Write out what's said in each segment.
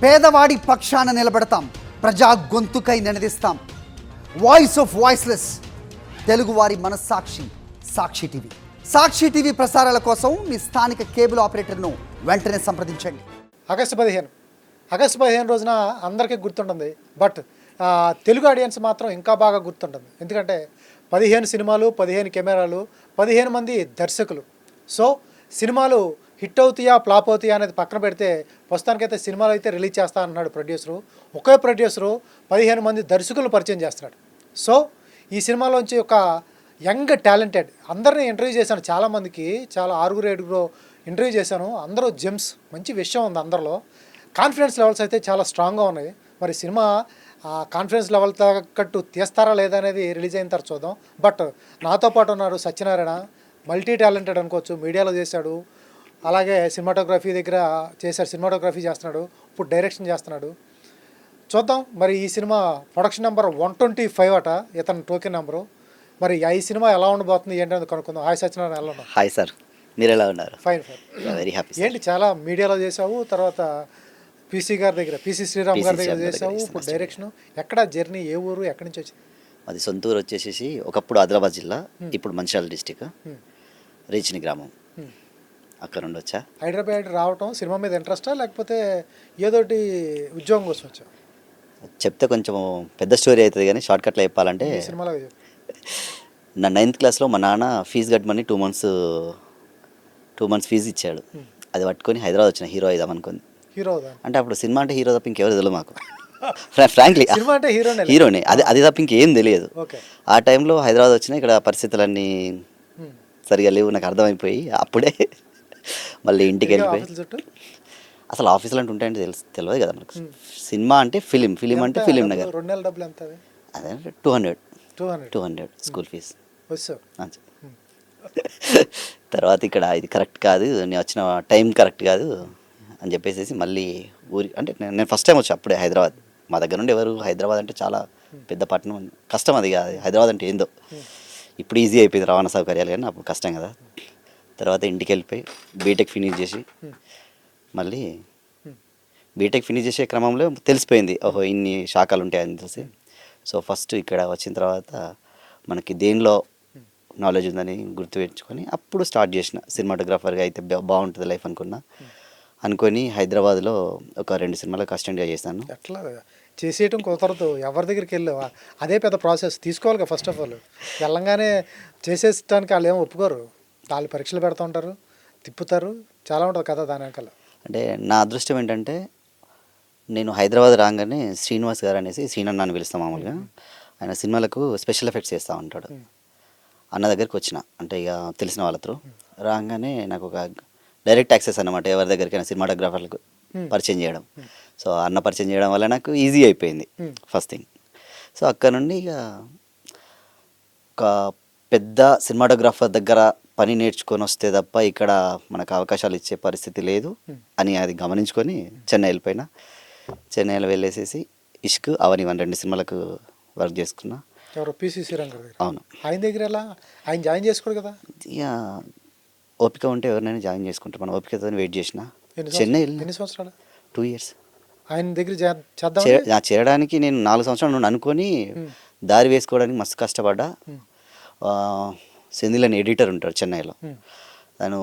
పేదవాడి పక్షాన నిలబడతాం, ప్రజా గొంతుకై నినదిస్తాం. వాయిస్ ఆఫ్ వాయిస్లెస్, తెలుగువారి మనస్సాక్షి సాక్షి టీవీ. సాక్షి టీవీ ప్రసారాల కోసం మీ స్థానిక కేబుల్ ఆపరేటర్ను వెంటనే సంప్రదించండి. ఆగస్టు 15 రోజున అందరికీ గుర్తుంటుంది. బట్ తెలుగు ఆడియన్స్ మాత్రం ఇంకా బాగా గుర్తుంటుంది. ఎందుకంటే 15 సినిమాలు, 15 కెమెరాలు, 15 మంది దర్శకులు. సో సినిమాలు హిట్ అవుతాయా ఫ్లాప్ అవుతాయా అనేది పక్కన పెడితే ప్రస్తుతానికైతే సినిమాలు అయితే రిలీజ్ చేస్తా అన్నాడు ప్రొడ్యూసరు. ఒకే ప్రొడ్యూసరు 15 మంది దర్శకులు పరిచయం చేస్తున్నాడు. సో ఈ సినిమాలోంచి ఒక యంగ్ టాలెంటెడ్ అందరినీ ఇంటర్వ్యూ చేశాను. చాలామందికి, చాలా 6-7 ఇంటర్వ్యూ చేశాను. అందరూ జెమ్స్, మంచి విషయం ఉంది అందరిలో. కాన్ఫిడెన్స్ లెవెల్స్ అయితే చాలా స్ట్రాంగ్గా ఉన్నాయి. మరి సినిమా కాన్ఫిడెన్స్ లెవెల్ తగ్గట్టు తీస్తారా లేదా అనేది రిలీజ్ అయిన తర్వాత చూద్దాం. బట్ నాతో పాటు ఉన్నారు సత్యనారాయణ, మల్టీ టాలెంటెడ్ అనుకోవచ్చు. మీడియాలో చేశాడు, అలాగే సినిమాటోగ్రఫీ దగ్గర చేశాడు, సినిమాటోగ్రఫీ చేస్తున్నాడు, ఇప్పుడు డైరెక్షన్ చేస్తున్నాడు. చూద్దాం మరి ఈ సినిమా ప్రొడక్షన్ నెంబర్ 125 అట ఇతని టోకెన్ నెంబరు. మరి ఈ సినిమా ఎలా ఉండబోతుంది ఏంటనేది కనుక్కుందాం. హాయ్ సత్యనారాయణ, ఎలా ఉన్నారు? హాయ్ సార్, మీరు ఎలా ఉన్నారు? ఫైన్. Very happy. ఏంటి చాలా మీడియాలో చేసావు, తర్వాత పీసీ శ్రీరామ్ గారి దగ్గర చేసావు, ఇప్పుడు డైరెక్షన్. ఎక్కడ జర్నీ, ఏ ఊరు, ఎక్కడి నుంచి వచ్చింది? అది సొంత ఊరు వచ్చేసి ఒకప్పుడు ఆదిలాబాద్ జిల్లా, ఇప్పుడు మంచిర్యాల డిస్టిక్, రేచిని గ్రామం. అక్కడ నుండి వచ్చా. హైదరాబాద్ రావటం సినిమా మీద ఇంట్రెస్టా లేకపోతే ఏదోటి ఉద్యోగం కోసం వచ్చా? చెప్తే కొంచెం పెద్ద స్టోరీ అవుతుంది కానీ షార్ట్ కట్లో చెప్పాలంటే, సినిమాలో నా 9th క్లాస్లో మా నాన్న ఫీజు కట్టమని 2 మంత్స్ ఫీజు ఇచ్చాడు. అది పట్టుకొని హైదరాబాద్ వచ్చిన హీరో అయిదాం అనుకుంది. హీరో అంటే అప్పుడు సినిమా అంటే హీరో తప్ప ఇంకెవరు తెలియదు మాకు. ఫ్రాంక్లీ సినిమా అంటే హీరోనే, అది తప్ప ఇంకేం తెలియదు. ఆ టైంలో హైదరాబాద్ వచ్చిన ఇక్కడ పరిస్థితులన్నీ సరిగా లేవు, నాకు అర్థమైపోయి అప్పుడే మళ్ళీ ఇంటికి వెళ్ళిపోయి, అసలు ఆఫీసులు అంటే ఉంటాయంటే తెలియదు కదా మనకు. సినిమా అంటే ఫిలిం అంటే ఫిలిం నగర్. 2 నెలల డబ్బులు ఎంత? అదే 200 స్కూల్ ఫీజు. తర్వాత ఇక్కడ ఇది కరెక్ట్ కాదు, నేను వచ్చిన టైం కరెక్ట్ కాదు అని చెప్పేసి మళ్ళీ ఊరి అంటే నేను ఫస్ట్ టైం వచ్చా అప్పుడే హైదరాబాద్. మా దగ్గర నుండి ఎవరు హైదరాబాద్ అంటే చాలా పెద్ద పట్టణం, కష్టం అది కాదు. హైదరాబాద్ అంటే ఏందో ఇప్పుడు ఈజీ అయిపోయింది రవాణా సౌకర్యాలు, కానీ అప్పుడు కష్టం కదా. తర్వాత ఇంటికి వెళ్ళిపోయి బీటెక్ ఫినిష్ చేసి మళ్ళీ బీటెక్ ఫినిష్ చేసే క్రమంలో తెలిసిపోయింది, ఓహో ఇన్ని శాఖలు ఉంటాయని తెలిసి. సో ఫస్ట్ ఇక్కడ వచ్చిన తర్వాత మనకి దేనిలో నాలెడ్జ్ ఉందని గుర్తు పెంచుకొని అప్పుడు స్టార్ట్ చేసిన. సినిమాటోగ్రాఫర్గా అయితే బాగుంటుంది లైఫ్ అనుకొని హైదరాబాద్లో ఒక 2 సినిమాలకు అసిస్టెంట్గా చేశాను. ఎట్లా చేసేయటం కుదరదు, ఎవరి దగ్గరికి వెళ్ళావా? అదే పెద్ద ప్రాసెస్ తీసుకోవాలి కదా. ఫస్ట్ ఆఫ్ ఆల్ వెళ్ళంగానే చేసేయడానికి వాళ్ళు ఏమో ఒప్పుకోరు, వాళ్ళు పరీక్షలు పెడుతూ ఉంటారు, తిప్పుతారు, చాలా ఉంటుంది కదా దాని వెనకాల. అంటే నా అదృష్టం ఏంటంటే, నేను హైదరాబాద్ రాగానే శ్రీనివాస్ గారు అనేసి శ్రీనన్న అని పిలుస్తాం మామూలుగా, ఆయన సినిమాలకు స్పెషల్ ఎఫెక్ట్స్ చేస్తూ ఉంటాడు. అన్న దగ్గరికి వచ్చిన, అంటే ఇక తెలిసిన వాళ్ళతో రాగానే నాకు ఒక డైరెక్ట్ యాక్సెస్ అన్నమాట ఎవరి దగ్గరికైనా సినిమాటోగ్రాఫర్లకు పరిచయం చేయడం. సో అన్న పరిచయం చేయడం వల్ల నాకు ఈజీ అయిపోయింది ఫస్ట్ థింగ్. సో అక్కడ నుండి ఇక ఒక పెద్ద సినిమాటోగ్రాఫర్ దగ్గర పని నేర్చుకొని వస్తే తప్ప ఇక్కడ మనకు అవకాశాలు ఇచ్చే పరిస్థితి లేదు అని అది గమనించుకొని చెన్నై వెళ్ళిపోయినా. చెన్నైలో వెళ్ళేసేసి ఇష్క్, అవనివన్ 2 సినిమాలకు వర్క్ చేసుకున్నా. ఎవరు? పీసీ శ్రీరామ్ గారు. అవును. ఆయన దగ్గర ఎలా? ఆయన జాయిన్ చేసుకోడు కదా. ఇక ఓపిక ఉంటే ఎవరినైనా జాయిన్ చేసుకుంటాం, మనం ఓపికతో వెయిట్ చేసిన. చెన్నై ఎన్ని సంవత్సరాలు? 2 years. ఆయన దగ్గర చేరడానికి నేను 4 సంవత్సరాలు నుండి అనుకొని దారి వేసుకోవడానికి మస్తు కష్టపడ్డా. సెంధిల్ అని ఎడిటర్ ఉంటాడు చెన్నైలో, తను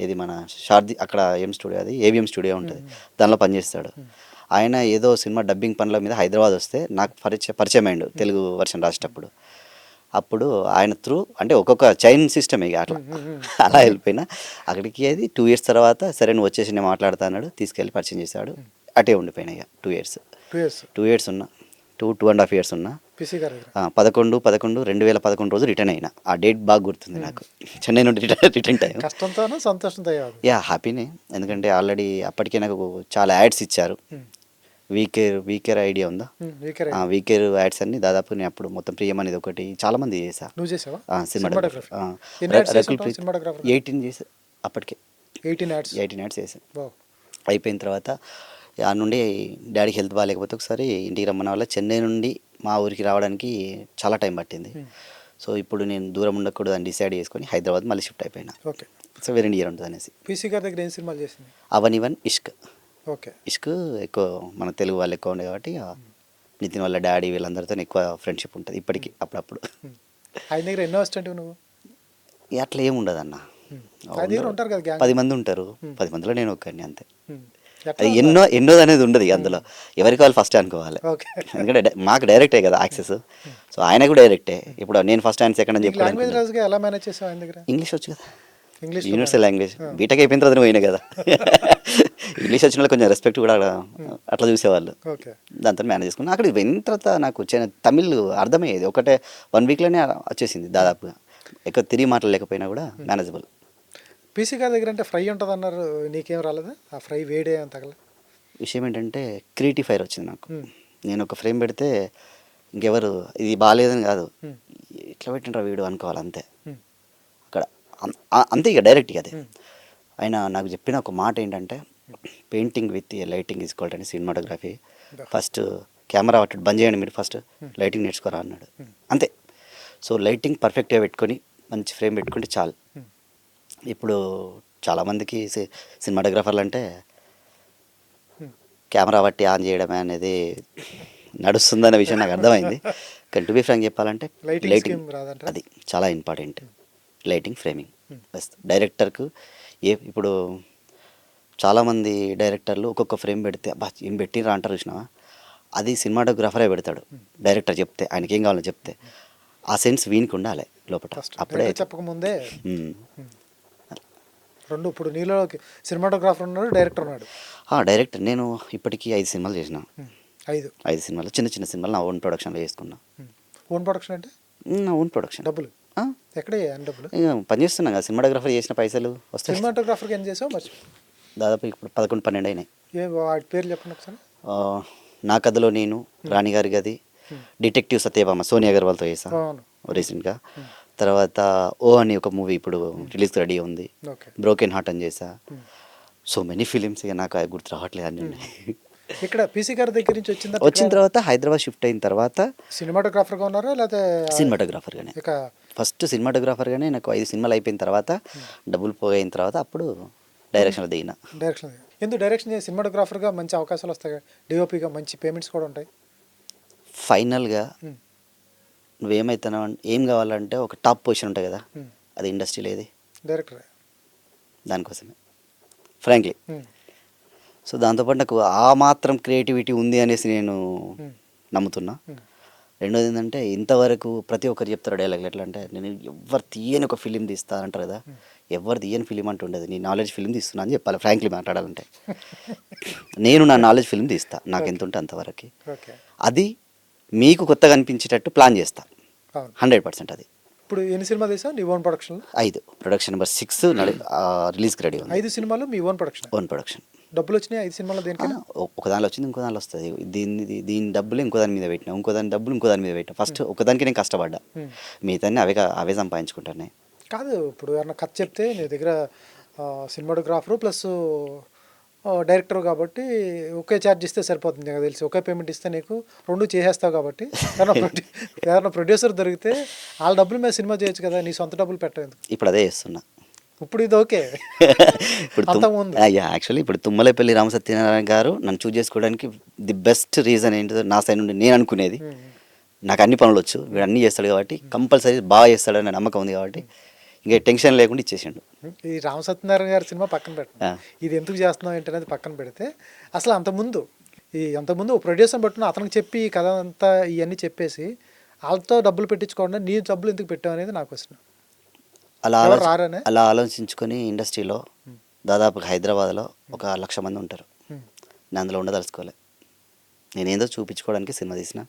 ఏది మన శారది అక్కడ స్టూడియో, అది ఏవిఎం స్టూడియో ఉంటుంది, దానిలో పనిచేస్తాడు. ఆయన ఏదో సినిమా డబ్బింగ్ పనుల మీద హైదరాబాద్ వస్తే నాకు పరిచయం అయ్యాడు తెలుగు వర్షన్ రాసేటప్పుడు. అప్పుడు ఆయన త్రూ అంటే ఒక్కొక్క చైన్ సిస్టమ్ ఇక అలా వెళ్ళిపోయినా అక్కడికి. అది 2 years తర్వాత సరే నువ్వు వచ్చేసి నేను మాట్లాడుతా అన్నాడు, తీసుకెళ్ళి పరిచయం చేశాడు. అటే ఉండిపోయినా ఇక 2 years ఉన్నా, 2.5 years ఉన్నా. 11/11/2011 రోజు రిటర్న్ అయినా. ఆ డేట్ బాగా గుర్తుంది నాకు, చెన్నై నుండి రిటర్న్ టైం. కష్టంతోనో సంతోషంతో? హ్యాపీనే, ఎందుకంటే ఆల్రెడీ అప్పటికే నాకు చాలా యాడ్స్ ఇచ్చారు. వీకేర్ ఐడియా ఉందా? వీకేర్ యాడ్స్ అన్ని దాదాపు నేను అప్పుడు మొత్తం ప్రియం అనేది ఒకటి చాలా మంది చేసా. సినిమాటోగ్రఫీ 18 చేసా అప్పటికే. 18 యాడ్స్ చేసా. అయిపోయిన తర్వాత ఆ నుండి డాడీకి హెల్త్ బాగాలేకపోతే ఒకసారి ఇంటికి రమ్మన్న వల్ల చెన్నై నుండి మా ఊరికి రావడానికి చాలా టైం పట్టింది. సో ఇప్పుడు నేను దూరం ఉండకూడదు అని డిసైడ్ చేసుకొని హైదరాబాద్ మళ్ళీ షిఫ్ట్ అయిపోయినా. సో వేరే ఇయర్ ఉంటుంది అనేసి. పీసీ గారి దగ్గర ఏం సినిమాలు చేసింది? అవనివన్, ఇష్క్. ఓకే. ఇష్క్ ఎక్కువ మన తెలుగు వాళ్ళు ఎక్కువ ఉండే కాబట్టి నితిన్ వాళ్ళ డాడీ వీళ్ళందరితో ఎక్కువ ఫ్రెండ్షిప్ ఉంటుంది ఇప్పటికీ అప్పుడప్పుడు. ఆయన దగ్గర ఎన్నో అసిస్టెంట్ నువ్వు? ఇక అట్లా ఏమి ఉండదు అన్న. ఆయన దగ్గర ఉంటారు కదా గ్యాంగ్. 10 మంది ఉంటారు, 10 మందిలో నేను ఒక్కడిని అంతే. ఎట్లా అది ఎన్నో అనేది ఉండదు ఇక అందులో, ఎవరికి వాళ్ళు ఫస్ట్ అనుకోవాలి. ఓకే. ఎందుకంటే మాకు డైరెక్టే కదా యాక్సెస్, సో ఆయనకు డైరెక్టే. ఇప్పుడు నేను ఫస్ట్ ఆయన సెకండ్ అని లాంగ్వేజ్ చెప్పాను. రాజుగా ఎలా మేనేజ్ చేసావు ఆయన దగ్గర? ఇంగ్లీష్ వచ్చు కదా, ఇంగ్లీష్ యూనివర్సల్ లాంగ్వేజ్. బీటెక్ అయిపోయిన తర్వాత పోయినా కదా. ఇంగ్లీష్ వచ్చిన వాళ్ళకి కొంచెం రెస్పెక్ట్ కూడా అట్లా చూసేవాళ్ళు. ఓకే. దాంతో మేనేజ్ చేసుకున్నాను. అక్కడ వెళ్ళిన తర్వాత నాకు తమిళ్ అర్థమయ్యేది, ఒకటే 1 వీక్లోనే వచ్చేసింది దాదాపుగా. ఎక్కువ తిరిగి మాట్లాడలేకపోయినా కూడా మేనేజబుల్. పీసీ గారి దగ్గర అంటే ఫ్రై ఉంటుంది అన్నారు, నీకేం రాలేదా? ఆ ఫ్రై వేడే అని తగల? విషయం ఏంటంటే క్రియేటివ్ ఫైర్ వచ్చింది నాకు. నేను ఒక ఫ్రేమ్ పెడితే ఇంకెవరు ఇది బాగాలేదని కాదు, ఇట్లా పెట్టినరా వీడు అనుకోవాలి అంతే. అక్కడ అంతే ఇక డైరెక్ట్ ఇక అది. ఆయన నాకు చెప్పిన ఒక మాట ఏంటంటే, painting with lighting is equal అని సినిమాటోగ్రఫీ. ఫస్ట్ కెమెరా పట్టు బంద్ చేయండి మీరు, ఫస్ట్ లైటింగ్ నేర్చుకోరా అన్నాడు. అంతే. సో లైటింగ్ పర్ఫెక్ట్గా పెట్టుకొని మంచి ఫ్రేమ్ పెట్టుకుంటే చాలు. ఇప్పుడు చాలామందికి సినిమాటోగ్రాఫర్లు అంటే కెమెరా బట్టి ఆన్ చేయడమే అనేది నడుస్తుందన్న విషయం నాకు అర్థమైంది. కానీ టు బి ఫ్రాంక్ చెప్పాలంటే లైటింగ్ అది చాలా ఇంపార్టెంట్. Lighting, framing best. డైరెక్టర్కు ఇప్పుడు చాలామంది డైరెక్టర్లు ఒక్కొక్క ఫ్రేమ్ పెడితే అబ్బా ఏం పెట్టినరా అంటారు చూసినావా, అది సినిమాటోగ్రాఫరే పెడతాడు. డైరెక్టర్ చెప్తే, ఆయనకి ఏం కావాలో చెప్తే ఆ సెన్స్ వీనికి ఉండాలి లోపల, అప్పుడే చెప్పకముందే. రెండు ఇప్పుడు నీలో సినిమాటోగ్రాఫర్ ఉన్నాడు, డైరెక్టర్ ఉన్నాడు. డైరెక్టర్ నేను ఇప్పటికీ 5 సినిమాలు చేసిన. 5 సినిమాలు చిన్న చిన్న సినిమాలు నా ఓన్ ప్రొడక్షన్లో చేసుకున్నా. ఓన్ ప్రొడక్షన్ అంటే? నా ఓన్ ప్రొడక్షన్. డబ్బులు ఎక్కడ డబ్బులు? పని చేస్తున్నాం కదా, సినిమాటోగ్రాఫర్ చేసిన పైసలు వస్తాయి. సినిమాటోగ్రాఫర్కి ఏం చేసావు మర్చి? దాదాపు ఇప్పుడు 11-12 అయినాయి. వాటి పేరు చెప్పండి ఒకసారి. నా కథలో నేను, రాణిగారి గది, డిటెక్టివ్ సత్యభామ సోనియా అగర్వాల్తో చేశాను రీసెంట్గా. తర్వాత ఓ అని ఒక మూవీ ఇప్పుడు రిలీజ్ రెడీ ఉంది. బ్రోకెన్ హార్ట్ అని చేసా. సో మెనీ ఫిలిమ్స్ ఇక నాకు గుర్తు రావట్లేదు అన్నీ ఉన్నాయి. ఇక్కడ పీసీ గారి దగ్గర నుంచి వచ్చిన తర్వాత హైదరాబాద్ షిఫ్ట్ అయిన తర్వాత సినిమాటోగ్రాఫర్గా ఉన్నారా లేకపోతే? సినిమాటోగ్రాఫర్గానే. ఫస్ట్ సినిమాటోగ్రాఫర్గానే నాకు 5 సినిమాలు అయిపోయిన తర్వాత డబ్బులు పోయిన తర్వాత అప్పుడు డైరెక్షన్లో దిగిన. డైరెక్షన్ ఎందుకు డైరెక్షన్ చేసి సినిమాటోగ్రాఫర్గా మంచి అవకాశాలు వస్తాయి, డిఓపిగా మంచి పేమెంట్స్ కూడా ఉంటాయి. ఫైనల్గా నువ్వేమవుతున్నావు ఏం కావాలంటే ఒక టాప్ పొజిషన్ ఉంటుంది కదా, అది ఇండస్ట్రీలో ఏది? డైరెక్టర్. దానికోసమే ఫ్రాంక్లీ. సో దాంతోపాటు నాకు ఆ మాత్రం క్రియేటివిటీ ఉంది అనేసి నేను నమ్ముతున్నా. రెండోది ఏంటంటే, ఇంతవరకు ప్రతి ఒక్కరు చెప్తారు డైలాగులు ఎట్లా అంటే, నేను ఎవరు తీయని ఒక ఫిలిం తీస్తా అంటారు కదా, ఎవరు తీయని ఫిలిం అంటూ ఉండదు. నీ నాలెడ్జ్ ఫిలిం తీస్తున్నా అని చెప్పాలి ఫ్రాంక్లీ మాట్లాడాలంటే. నేను నా నాలెడ్జ్ ఫిలిం తీస్తా, నాకు ఎంత ఉంటే అంతవరకు. అది మీకు కొత్తగా అనిపించేటట్టు ప్లాన్ చేస్తా 100%. అది ఇప్పుడు ఎన్ని సినిమాలు తీసావు నీ ఓన్ ప్రొడక్షన్? 5. ప్రొడక్షన్ నెంబర్ 6 రిలీజ్కి రెడీ ఉంది. 5 సినిమాలు మీ ఓన్ ప్రొడక్షన్? Own production. డబ్బులు వచ్చినాయి 5 సినిమాలో దేనికైనా? ఒక దానిలో వచ్చింది, ఇంకో దానిలో వస్తుంది. దీని డబ్బులు ఇంకో దాని మీద పెట్టినా, ఇంకో దాని డబ్బులు ఇంకో దాని మీద పెట్టినా. ఫస్ట్ ఒకదానికి నేను కష్టపడ్డా, మిగతాన్ని అవే సంపాదించుకుంటాను. కాదు ఇప్పుడు ఎవరన్నా కథ చెప్తే నీ దగ్గర సినిమాటోగ్రాఫరు ప్లస్ డైరెక్టర్ కాబట్టి ఒకే ఛార్జ్ ఇస్తే సరిపోతుంది నాకు తెలిసి. ఒకే పేమెంట్ ఇస్తే నీకు 2 చేసేస్తావు కాబట్టి. ఎవరైనా ప్రొడ్యూసర్ దొరికితే వాళ్ళ డబ్బుల మీద సినిమా చేయొచ్చు కదా, నీ సొంత డబ్బులు పెట్టలేదు. ఇప్పుడు అదే చేస్తున్నా. ఇప్పుడు ఇది ఓకే. ఇప్పుడు యాక్చువల్లీ ఇప్పుడు తుమ్మలపల్లి రామసత్యనారాయణ గారు నన్ను చూస్ చేసుకోవడానికి ది బెస్ట్ రీజన్ ఏంటో నా సైడ్ నుండి నేను అనుకునేది, నాకు అన్ని పనులు వచ్చు, వీడు అన్నీ చేస్తాడు కాబట్టి కంపల్సరీ బాగా చేస్తాడనే నమ్మకం ఉంది కాబట్టి ఇంకా టెన్షన్ లేకుండా ఇచ్చేసిండు. ఈ రామసత్యనారాయణ గారి సినిమా పక్కన పెట్టండి, ఇది ఎందుకు చేస్తున్నావు ఏంటనేది పక్కన పెడితే, అసలు అంతకుముందు ప్రొడ్యూసర్ పట్టున అతనికి చెప్పి కథ అంతా ఇవన్నీ చెప్పేసి వాళ్ళతో డబ్బులు పెట్టించుకోకుండా నీ డబ్బులు ఎందుకు పెట్టావు అనేది నాకు వస్తుంది. అలా ఆలోచించుకొని ఇండస్ట్రీలో దాదాపు హైదరాబాద్లో 1,00,000 మంది ఉంటారు. నేను అందులో ఉండదలుచుకోలే. నేనేదో చూపించుకోవడానికి సినిమా తీసిన.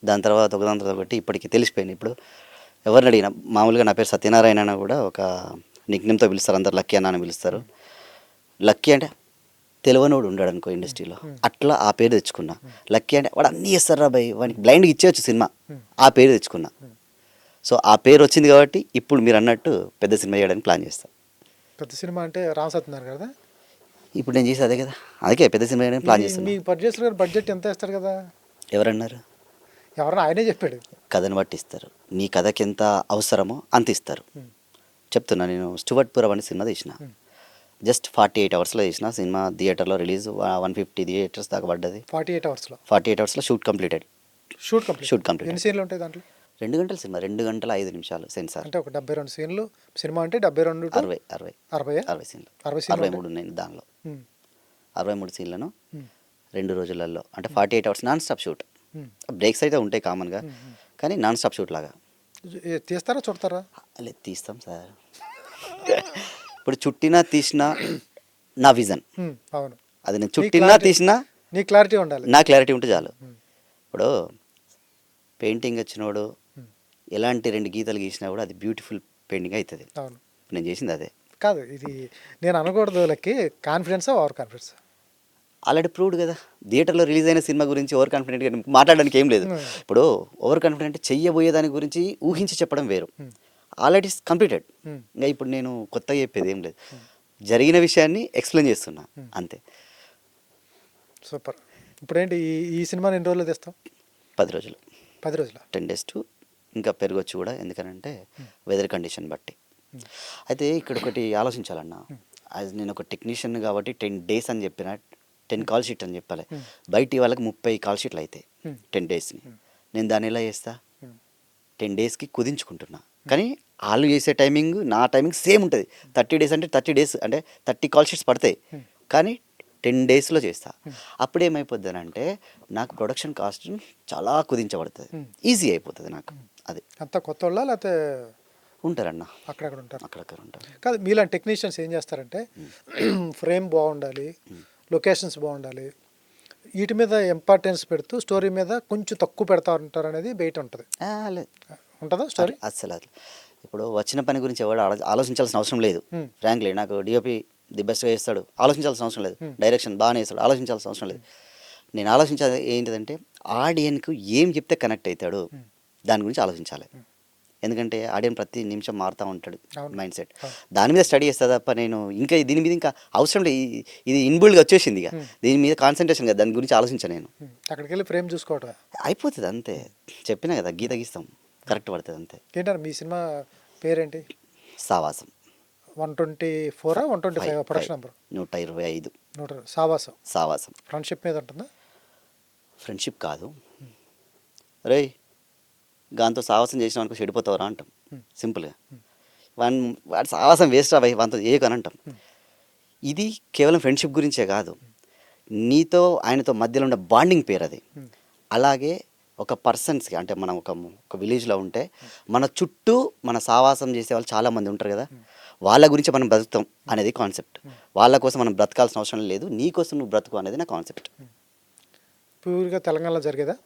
దాని తర్వాత ఒకదాని తర్వాత ఒకటి ఇప్పటికి తెలిసిపోయింది. ఇప్పుడు ఎవరిని అడిగినా మామూలుగా నా పేరు సత్యనారాయణ అన్న కూడా ఒక నిక్నేమ్తో పిలుస్తారు, అందరు లక్కీ అన్న అని పిలుస్తారు. లక్కీ అంటే తెలియనోడు ఉండడు అనుకో ఇండస్ట్రీలో, అట్లా ఆ పేరు తెచ్చుకున్నా. లక్కీ అంటే వాడు అన్నీ చేస్తారు రా భయ్, వానికి బ్లైండ్గా ఇచ్చేయచ్చు సినిమా, ఆ పేరు తెచ్చుకున్నా. సో ఆ పేరు వచ్చింది కాబట్టి ఇప్పుడు మీరు అన్నట్టు పెద్ద సినిమా చేయడానికి ప్లాన్ చేస్తాను. పెద్ద సినిమా అంటే రామసత్యనారాయణ కదా ఇప్పుడు నేను చేసేది అదే కదా, అందుకే పెద్ద సినిమా చేయడానికి ప్లాన్ చేస్తాను. మీ ప్రొడ్యూసర్ గారు బడ్జెట్ ఎంత ఇస్తారు కదా? ఎవరన్నారు? ఎవరన్నా ఆయనే చెప్పాడు. కథను బట్టి ఇస్తారు, నీ కథకి ఎంత అవసరమో అంత ఇస్తారు. చెప్తున్నా, నేను స్టువర్ట్ పురం అనే సినిమా తీసిన. జస్ట్ 48 అవర్స్లో చేసిన సినిమా. థియేటర్లో రిలీజ్ 150 థియేటర్స్ దాకా పడ్డది. 48 అవర్స్లో 48 అవర్స్లో shoot completed. Shoot complete. Shoot complete. ఎన్ని సీన్లు ఉంటాయి దాంట్లో? 2 గంటల సినిమా, 2 గంటల 5 నిమిషాలు సెన్సార్. అంటే ఒక 72 సీన్లు సినిమా అంటే 72 to 60 60 సీన్లు. 60 సీన్లు 63 ఉన్నాయి దానిలో. ఉమ్, 63 సీన్లను ఉమ్, 2 రోజులలో, అంటే 48 అవర్స్ నాన్ స్టాప్ షూట్. ఉమ్. బ్రేక్స్ అయితే ఉంటాయి కామన్గా, కానీ నాన్ స్టాప్ షూట్ లాగా. తీస్తారా చూడతారా? లేదు, తీస్తాం సార్. ఇప్పుడు చుట్టినా తీసినా నా విజన్ అవును. అది. నేను చుట్టినా తీసినా నీ క్లారిటీ ఉండాలి. నా క్లారిటీ ఉంటే చాలు. ఇప్పుడు పెయింటింగ్ వచ్చినోడు ఎలాంటి 2 గీతలు గీసినా కూడా అది బ్యూటిఫుల్ పెయింటింగ్ అవుతుంది. అవును. నేను చేసింది అదే కాదు, ఇది నేను అనకూడదు. వాళ్ళకి కాన్ఫిడెన్సా ఓవర్ కాన్ఫిడెన్స్? ఆల్రెడీ ప్రూవ్డ్ కదా. థియేటర్లో రిలీజ్ అయిన సినిమా గురించి ఓవర్ కాన్ఫిడెంట్గా మాట్లాడడానికి ఏం లేదు. ఇప్పుడు ఓవర్ కాన్ఫిడెంట్ చెయ్యబోయే దాని గురించి ఊహించి చెప్పడం వేరు. Already completed. ఇంకా ఇప్పుడు నేను కొత్తగా చెప్పేది ఏం లేదు, జరిగిన విషయాన్ని ఎక్స్ప్లెయిన్ చేస్తున్నా అంతే. సూపర్. ఇప్పుడేంటి ఈ సినిమాని ఎన్ని రోజులు తెస్తావు? 10 రోజులు. 10 రోజులు 10 days టు ఇంకా పెరగొచ్చు కూడా, ఎందుకనంటే వెదర్ కండిషన్ బట్టి. అయితే ఇక్కడ ఒకటి ఆలోచించాలన్నా, అది నేను ఒక టెక్నీషియన్ కాబట్టి 10 days అని చెప్పిన, 10 కాల్ షీట్ అని చెప్పాలి. బయట వాళ్ళకి 30 కాల్ షీట్లు అవుతాయి 10 daysని. నేను దాన్ని ఎలా చేస్తా? 10 daysకి కుదించుకుంటున్నా. కానీ వాళ్ళు చేసే టైమింగ్ నా టైమింగ్ సేమ్ ఉంటుంది. 30 days అంటే 30 days అంటే 30 కాల్ షీట్స్ పడతాయి, కానీ 10 daysలో చేస్తా. అప్పుడు ఏమైపోద్ది అంటే నాకు ప్రొడక్షన్ కాస్ట్ చాలా కుదించబడుతుంది, ఈజీ అయిపోతుంది నాకు. అది అంతా కొత్త వాళ్ళ లేకపోతే ఉంటారన్న అక్కడక్కడ ఉంటారు? అక్కడక్కడ ఉంటారు. కాదు, మీలాంటి టెక్నీషియన్స్ ఏం చేస్తారంటే ఫ్రేమ్ బాగుండాలి, లొకేషన్స్ బాగుండాలి, వీటి మీద ఇంపార్టెన్స్ పెడుతూ స్టోరీ మీద కొంచెం తక్కువ పెడతా ఉంటారు అనేది బయట ఉంటుంది. లేదు, ఉంటుందా స్టోరీ? అసలు ఇప్పుడు వచ్చిన పని గురించి ఎవరు ఆలోచించాల్సిన అవసరం లేదు. ఫ్రాంక్లీ నాకు డిఓపి ది బెస్ట్గా చేస్తాడు, ఆలోచించాల్సిన అవసరం లేదు. డైరెక్షన్ బాగానే చేస్తాడు, ఆలోచించాల్సిన అవసరం లేదు. నేను ఆలోచించేది ఏంటిదంటే ఆడియన్కు ఏం చెప్తే కనెక్ట్ అవుతాడు దాని గురించి ఆలోచించాలి. ఎందుకంటే ఆడియన్ ప్రతి నిమిషం మారుతూ ఉంటాడు మైండ్ సెట్. దాని మీద స్టడీ చేస్తా తప్ప నేను ఇంకా దీని మీద ఇంకా అవసరం లేదు. ఇది ఇన్బుల్డ్గా వచ్చేసింది, ఇక దీని మీద కాన్సన్ట్రేషన్ కదా, దాని గురించి ఆలోచించాను నేను. అక్కడికి వెళ్ళి ఫ్రేమ్ చూసుకోవటం అయిపోతుంది అంతే. చెప్పినా కదా, గీత గీస్తాం, కరెక్ట్ పడుతుంది అంతే. ఏంటంటే మీ సినిమా పేరేంటి? సావాసం. 124 125 ప్రొడక్షన్ నెంబర్? 125. సావాసం. సావాసం ఫ్రెండ్షిప్ మీద ఉంటుందా? ఫ్రెండ్షిప్ కాదు రే, దాంతో సావాసం చేసిన అనుకో చెడిపోతావరా అంటాం సింపుల్గా. వాడి సావాసం వేస్ట్ అవ్వాలి, వాటితో చేయకని అంటాం. ఇది కేవలం ఫ్రెండ్షిప్ గురించే కాదు, నీతో ఆయనతో మధ్యలో ఉన్న బాండింగ్ పేరు అది. అలాగే ఒక పర్సన్స్కి, అంటే మనం ఒక విలేజ్లో ఉంటే మన చుట్టూ మన సావాసం చేసే వాళ్ళు చాలామంది ఉంటారు కదా, వాళ్ళ గురించి మనం బ్రతుకుతాం అనేది కాన్సెప్ట్. వాళ్ళ కోసం మనం బ్రతకాల్సిన అవసరం లేదు, నీ కోసం నువ్వు బ్రతుకు అనేది నా కాన్సెప్ట్. ప్యూర్గా తెలంగాణలో జరిగేదా?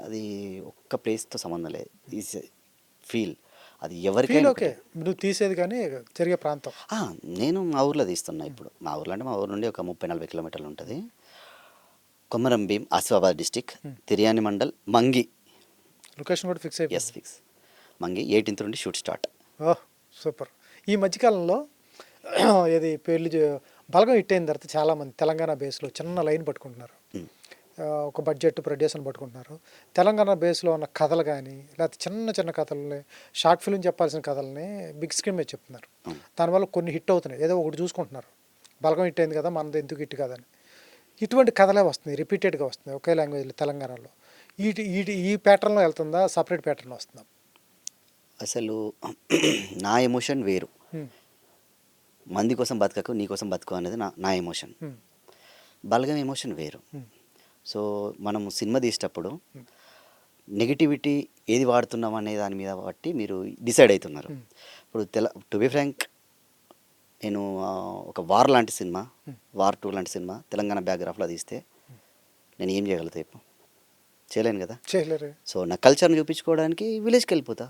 అది ఒక్క ప్లేస్తో సంబంధం లేదు. ఈజ్ ఫీల్ అది ఎవరికైనా. ఓకే, నువ్వు తీసేది కానీ జరిగే ప్రాంతం? నేను మా ఊర్లో తీస్తున్నా ఇప్పుడు. మా ఊర్లో అంటే మా ఊరు నుండి ఒక 30-40 కిలోమీటర్లు ఉంటుంది. కొమరం భీం, ఆసిఫాబాద్ డిస్టిక్, తిర్యాని మండల్, మంగి. లొకేషన్ కూడా ఫిక్స్ అయిపోయింది? Yes, fix. మంగి 18th నుండి షూట్ స్టార్ట్. ఓహ్ సూపర్. ఈ మధ్యకాలంలో ఇది బలగం హిట్ అయిన తర్వాత చాలామంది తెలంగాణ బేస్లో చిన్న లైన్ పట్టుకుంటున్నారు, ఒక బడ్జెట్ ప్రొడ్యూసర్ని పట్టుకుంటున్నారు. తెలంగాణ బేస్లో ఉన్న కథలు కానీ లేకపోతే చిన్న చిన్న కథలని, షార్ట్ ఫిల్మ్ చెప్పాల్సిన కథలని బిగ్ స్క్రీన్ మీద చెప్తున్నారు. దానివల్ల కొన్ని హిట్ అవుతున్నాయి, ఏదో ఒకటి చూసుకుంటున్నారు. బలగం హిట్ అయింది కదా, మనది ఎందుకు హిట్ కాదని. ఇటువంటి కథలే వస్తుంది, రిపీటెడ్గా వస్తుంది ఒకే లాంగ్వేజ్లో తెలంగాణలో. ఈ ప్యాటర్న్లో వెళ్తుందా, సపరేట్ ప్యాటర్న్ వస్తుందా? అసలు నా ఎమోషన్ వేరు. మంది కోసం బతకకు, నీ కోసం బతుకు అనేది నా ఎమోషన్. బలగం ఎమోషన్ వేరు. సో మనం సినిమా తీసేటప్పుడు నెగిటివిటీ ఏది వాడుతున్నాం అనే దాని మీద బట్టి మీరు డిసైడ్ అవుతున్నారు. ఇప్పుడు టు బి ఫ్రాంక్, నేను ఒక వార్ లాంటి సినిమా, వార్ 2 లాంటి సినిమా తెలంగాణ బ్యాక్గ్రాఫ్లో తీస్తే నేను ఏం చేయగలుగుతా ఇప్పుడు? చేయలేను కదా. చేయలేరు. సో నా కల్చర్ని చూపించుకోవడానికి విలేజ్కి వెళ్ళిపోతా.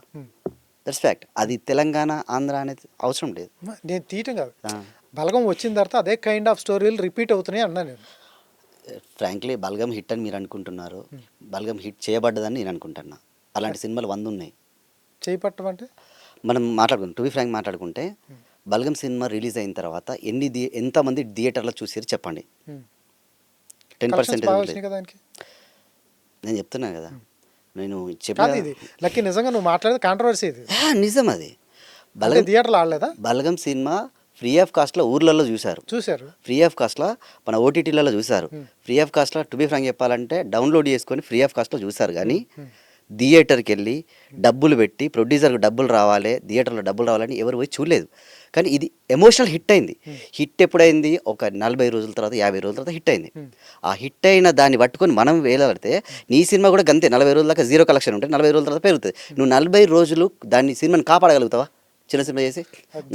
That's fact. అది తెలంగాణ, ఆంధ్ర అనేది అవసరం లేదు. నేను తీయటం కాదు, బలగం వచ్చిన తర్వాత అదే కైండ్ ఆఫ్ స్టోరీలు రిపీట్ అవుతున్నాయి అన్నా నేను. ఫ్రాంక్లీ బలగం హిట్ అని మీరు అనుకుంటున్నారు, బలగం హిట్ చేయబడ్డదని నేను అనుకుంటున్నా. అలాంటి సినిమాలు 100 ఉన్నాయి. చేయబట్టం అంటే మనం మాట్లాడుకుంటాం, టు బి ఫ్రాంక్ మాట్లాడుకుంటే బలగం సినిమా రిలీజ్ అయిన తర్వాత ఎంతమంది థియేటర్లో చూసారు చెప్పండి? 10%. నేను చెప్తున్నా కదా, నేను చెప్పాను ఇది లక్కీ. నిజంగా నువ్వు మాట్లాడేది కాంట్రవర్సీ, ఇది నిజం. అది బలగం థియేటర్లో ఆడలేదా? బలగం సినిమా ఫ్రీ ఆఫ్ కాస్ట్లో ఊర్లలో చూశారు, చూశారు. ఫ్రీ ఆఫ్ కాస్ట్లో మన ఓటీటీలలో చూశారు, ఫ్రీ ఆఫ్ కాస్ట్లో టు బి ఫ్రాంక్ చెప్పాలంటే డౌన్లోడ్ చేసుకొని ఫ్రీ ఆఫ్ కాస్ట్లో చూశారు. కానీ థియేటర్కి వెళ్ళి డబ్బులు పెట్టి ప్రొడ్యూసర్కి డబ్బులు రావాలి, థియేటర్లో డబ్బులు రావాలని ఎవరు పోయి చూడలేదు. కానీ ఇది ఎమోషనల్ హిట్ అయింది. హిట్ ఎప్పుడైంది? ఒక 40 రోజుల తర్వాత 50 రోజుల తర్వాత హిట్ అయింది. ఆ హిట్ అయిన దాన్ని పట్టుకొని మనం వేలాడితే నీ సినిమా కూడా గంతే. 40 రోజుల దాకా జీరో కలెక్షన్ ఉంటే 40 రోజుల తర్వాత పెరుగుతుంది. నువ్వు 40 రోజులు దాన్ని సినిమాని కాపాడగలుగుతావా? చిన్న సినిమా చేసి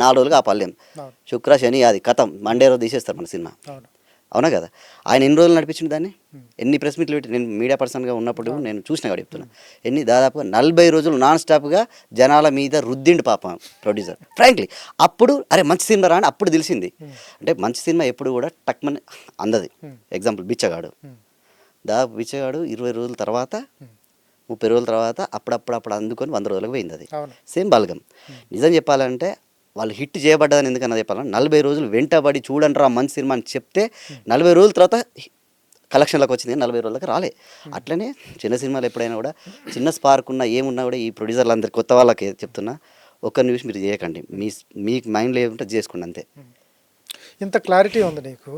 4 రోజులు కాపాడలేం. శుక్ర శని అది కథం, మండే రోజు తీసేస్తారు మన సినిమా. అవునా కదా? ఆయన ఎన్ని రోజులు నడిపించింది దాన్ని, ఎన్ని ప్రెస్ మీట్లు పెట్టి, నేను మీడియా పర్సన్గా ఉన్నప్పుడు నేను చూసిన కాడ చెప్తున్నా, దాదాపుగా 40 రోజులు నాన్ స్టాప్గా జనాల మీద రుద్దిండు పాపం ప్రొడ్యూసర్. ఫ్రాంక్లీ అప్పుడు అరే మంచి సినిమా రా అని అప్పుడు తెలిసింది. అంటే మంచి సినిమా ఎప్పుడు కూడా టక్మని అందది. ఎగ్జాంపుల్ బిచ్చగాడు, దాదాపు బిచ్చగాడు 20 రోజుల తర్వాత 30 రోజుల తర్వాత అప్పుడు అందుకొని 100 రోజులకు పోయింది. అది సేమ్ బలగం. నిజం చెప్పాలంటే వాళ్ళు హిట్ చేయబడ్డదని ఎందుకన్నా చెప్పాలంటే 40 రోజులు వెంటబడి చూడండి రా మంచి సినిమా అని చెప్తే 40 రోజుల తర్వాత కలెక్షన్లకు వచ్చింది, 40 రోజులకు రాలే. అట్లనే చిన్న సినిమాలు ఎప్పుడైనా కూడా చిన్న స్పార్క్ ఉన్నా ఏమున్నా కూడా ఈ ప్రొడ్యూసర్లు అందరు కొత్త వాళ్ళకి చెప్తున్నా, ఒక్క నిమిషం మీరు చేయకండి, మీకు మైండ్లో ఏముంటే చేసుకోండి అంతే. ఇంత క్లారిటీ ఉంది నీకు,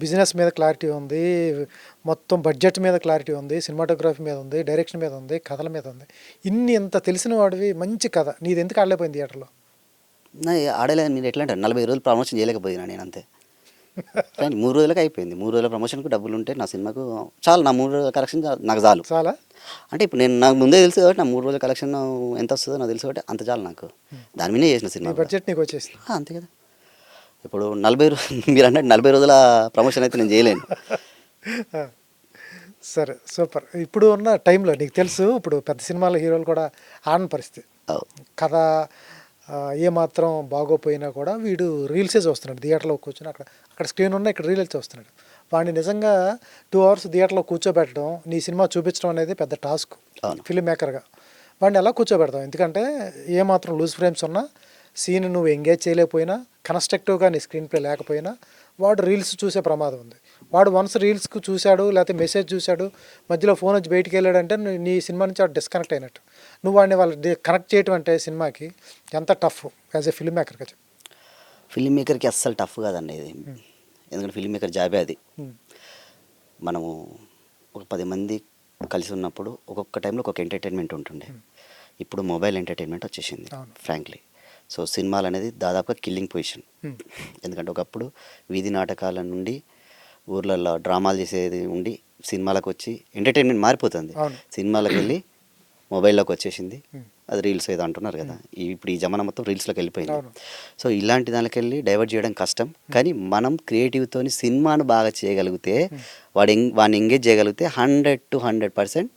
బిజినెస్ మీద క్లారిటీ ఉంది, మొత్తం బడ్జెట్ మీద క్లారిటీ ఉంది, సినిమాటోగ్రఫీ మీద ఉంది, డైరెక్షన్ మీద ఉంది, కథల మీద ఉంది. ఇంత తెలిసిన వాడివి, మంచి కథ, నీది ఎందుకు ఆడలేకపోయింది థియేటర్లో? ఆడలేదు. మీరు ఎట్లా అంటారు? 40 రోజులు ప్రమోషన్ చేయలేకపోయినా నేను అంతే. కానీ 3 రోజులకు అయిపోయింది. 3 రోజుల ప్రమోషన్కు డబ్బులు ఉంటే నా సినిమాకు చాలు. నా 3 రోజుల కలెక్షన్ నాకు చాలు. చాలా అంటే ఇప్పుడు నాకు ముందే తెలుసు కాబట్టి నా 3 రోజుల కలెక్షన్ ఎంత వస్తుందో నాకు తెలుసు కాబట్టి అంత చాలు నాకు. దాని మీదే చేసిన సినిమా. బడ్జెట్ నీకు వచ్చేసి అంతే కదా. ఇప్పుడు 40 రోజులు మీరు అంటే 40 రోజుల ప్రమోషన్ అయితే నేను చేయలేను. సరే, సూపర్. ఇప్పుడు ఉన్న టైంలో నీకు తెలుసు, ఇప్పుడు పెద్ద సినిమాల హీరోలు కూడా ఆడని పరిస్థితి. కథ ఏమాత్రం బాగోపోయినా కూడా వీడు రీల్సే చూస్తున్నాడు. థియేటర్లో కూర్చొని అక్కడ స్క్రీన్ ఉన్న ఇక్కడ రీల్స్ చూస్తున్నాడు. వాడిని నిజంగా 2 అవర్స్ థియేటర్లో కూర్చోబెట్టడం, నీ సినిమా చూపించడం అనేది పెద్ద టాస్క్ ఫిల్మ్ మేకర్గా. వాడిని ఎలా కూర్చోబెడతాం? ఎందుకంటే ఏమాత్రం లూజ్ ఫ్రేమ్స్ ఉన్నా, సీన్ నువ్వు ఎంగేజ్ చేయలేకపోయినా, కన్స్ట్రక్టివ్గా నీ స్క్రీన్ ప్లే లేకపోయినా వాడు రీల్స్ చూసే ప్రమాదం ఉంది. వాడు వన్స్ రీల్స్కు చూశాడు, లేకపోతే మెసేజ్ చూశాడు, మధ్యలో ఫోన్ వచ్చి బయటికి వెళ్ళాడంటే నీ సినిమా నుంచి వాడు డిస్కనెక్ట్ అయినట్టు. నువ్వు వాడిని వాళ్ళు కనెక్ట్ చేయటం అంటే సినిమాకి ఎంత టఫ్ యాజ్ ఏ ఫిల్మ్ మేకర్గా? ఫిల్మ్ మేకర్కి అస్సలు టఫ్ కాదండి ఇది. ఎందుకంటే ఫిల్మ్ మేకర్ జాబే అది. మనము ఒక 10 మంది కలిసి ఉన్నప్పుడు ఒక్కొక్క టైంలో ఒక్కొక్క ఎంటర్టైన్మెంట్ ఉంటుండే. ఇప్పుడు మొబైల్ ఎంటర్టైన్మెంట్ వచ్చేసింది ఫ్రాంక్లీ. సో సినిమాలు అనేది దాదాపుగా కిల్లింగ్ పొజిషన్. ఎందుకంటే ఒకప్పుడు వీధి నాటకాల నుండి ఊర్లలో డ్రామాలు చేసేది ఉండి సినిమాలకు వచ్చి ఎంటర్టైన్మెంట్ మారిపోతుంది. సినిమాలకు వెళ్ళి మొబైల్లోకి వచ్చేసింది. అది రీల్స్ ఏదో అంటున్నారు కదా, ఇప్పుడు ఈ జమానా మొత్తం రీల్స్లోకి వెళ్ళిపోయింది. సో ఇలాంటి దానికి వెళ్ళి డైవర్ట్ చేయడం కష్టం. కానీ మనం క్రియేటివ్తోని సినిమాను బాగా చేయగలిగితే, వాడిని ఎంగేజ్ చేయగలిగితే 100 to 100%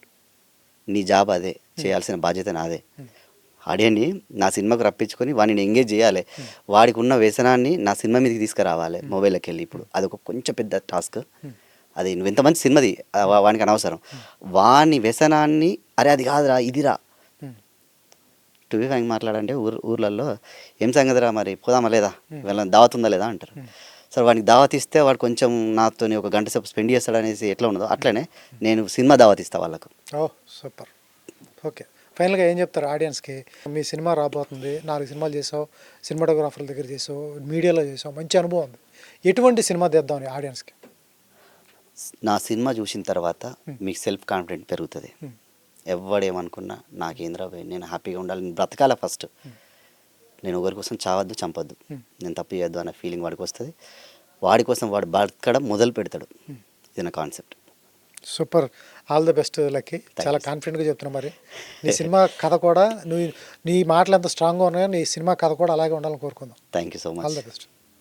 నీ జాబ్ అదే, చేయాల్సిన బాధ్యత నాదే. ఆడియన్ని నా సినిమాకు రప్పించుకొని వాడిని ఎంగేజ్ చేయాలి. వాడికి ఉన్న వ్యసనాన్ని నా సినిమా మీదకి తీసుకురావాలి మొబైల్లోకి వెళ్ళి. ఇప్పుడు అదొక కొంచెం పెద్ద టాస్క్. అది నువ్వు ఎంత మంచి సినిమాది వానికి అనవసరం. వాని వ్యసనాన్ని అరే అది కాదురా ఇదిరా, టు బి ఫ్రాంక్ మాట్లాడంటే ఊర్లలో ఏం సంగతిరా మరి పోదామా లేదా, వీళ్ళని దావత్ ఉందా లేదా అంటారు. సరే వాడికి దావత్ ఇస్తే వాడు కొంచెం నాతో ఒక గంట సేపు స్పెండ్ చేస్తాడు అనేసి ఎట్లా ఉన్నదో అట్లనే నేను సినిమా దావత్ ఇస్తాను వాళ్ళకు. సూపర్. ఓకే, ఫైనల్గా ఏం చెప్తారు ఆడియన్స్కి? మీ సినిమా రాబోతుంది, 4 సినిమాలు చేసావు, సినిమాటోగ్రాఫర్ల దగ్గర చేసావు, మీడియాలో చేసావు, మంచి అనుభవం ఉంది. ఎటువంటి సినిమా తెద్దామని ఆడియన్స్కి? నా సినిమా చూసిన తర్వాత మీకు సెల్ఫ్ కాన్ఫిడెంట్ పెరుగుతుంది. ఎవడేమనుకున్నా నాకేంద్రా పోయి నేను హ్యాపీగా ఉండాలి, నేను బ్రతకాల ఫస్ట్, నేను ఒకరి కోసం చావద్దు చంపొద్దు, నేను తప్పు చేయొద్దు అనే ఫీలింగ్ వాడికి వస్తుంది. వాడి కోసం వాడు బ్రతకడం మొదలు పెడతాడు. ఇది నా concept. Super, all the best lucky. చాలా కాన్ఫిడెంట్గా చెప్తున్నా. మరి నీ సినిమా కథ కూడా నీ మాటలు ఎంత స్ట్రాంగ్గా ఉన్నాయో నీ సినిమా కథ కూడా అలాగే ఉండాలని కోరుకుందాం. Thank you so much. All the best.